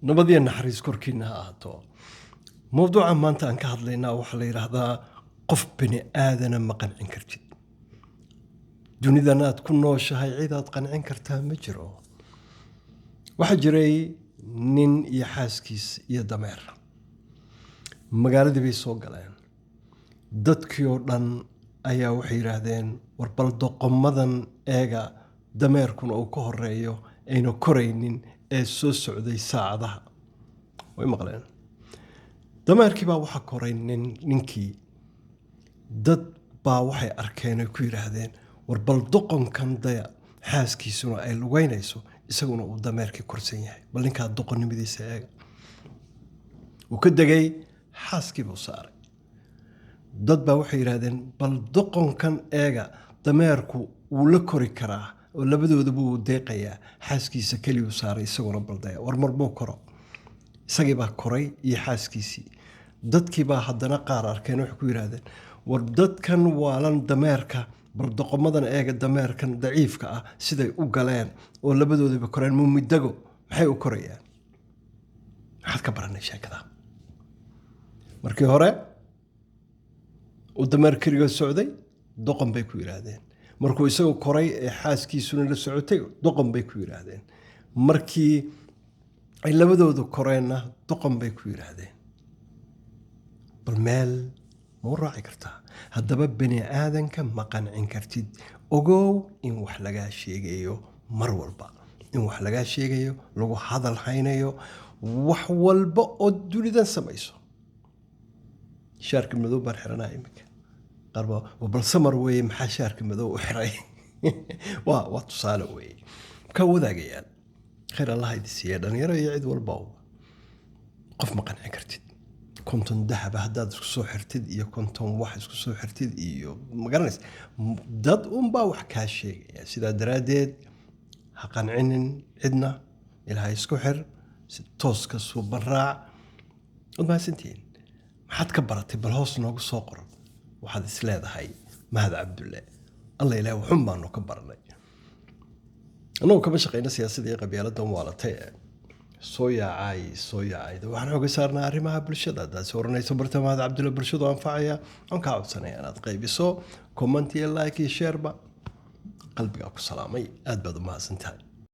نبضي نحرز كركينا هاتو موضوع ما أنت أنك هذلنا وحلي هذا قف بني آذنا ما قنعن كرتي دوني ذنات كل نوش هاي عيدة قنعن كرتها مجرو وحجري نين يحاسكيس يدمر مقالة دي بيسوق لين dadkii oo dhan ayaa waxay yiraahdeen war bal doqomadan eega dameerkuna uu ka horeeyo ayna koraynin ee soo socday saacadaha way maqleen dameerkii baa waxa koraynin ninkii dad baa waxay arkeen ku yiraahdeen war bal doqonkan daya xaaskiisuna ay lugaynayso isaguna uu dameerkii korsan yahay bal ninka doqonnimadiisa eega uu ka dagay xaaskii buu saaray dad baa waxay yiraahdeen bal doqonkan eega dameerku uu la kori karaa oo labadooda buu deeqayaa xaaskiisa kaliya uu saaray isaguna baldaya war marbuu koro isagii baa koray iyo xaaskiisii dadkii baa haddana qaar arkeen waxay ku yiraahdeen war dadkan waalan dameerka bal doqomadan eega dameerkan daciifka ah siday u galeen oo labadoodaba koreen muumidago maxay u korayaan maxaad ka baranay sheekada markii hore ودمر كريغا السعودي دقن بي كويرادين markuu isagu koray ee xaaskiisuna la socotay doqon bay ku yiraahdeen markii ay labadoodu koreenna doqon bay ku yiraahdeen bal meel ma raaci kartaa haddaba bani aadanka ma qancin kartid ogow in wax laga sheegayo mar walba in wax laga sheegayo lagu hadal haynayo wax walba oo dunidan samayso شارك المذوب برحرنا يمك قربا وبالسمر وي محا شارك المذوب وحري وتصال وي كوذا قيال خير الله يدي سيادة يرى يعيد والباو قف مقن عكرتد كنتم ذهب هداد سو حرتد iyo كنتم واحد سو حرتد iyo magaranaysa dad باو حكا شيء sida daraadeed ha qancinin cidna ilaahay isku xir si toos ka soo baraac ma sintiin maxaad ka baratay bal hoos noogu soo qor waxaad is leedahay mahad cabdulle allah ilaahay wuxuu baanu ka baranay anoo kama shaqeyna siyaasadda qabyaaladda waalatay soo yaacay waxaan xoog saarnaa arrimaha bulshada taas oranayso barta mahad cabdulle bulshadu anfacaya aan ka codsanay inaad qaybiso comment iyo like iyo share ba qalbiga ku salaamay aad baad u mahadsantahay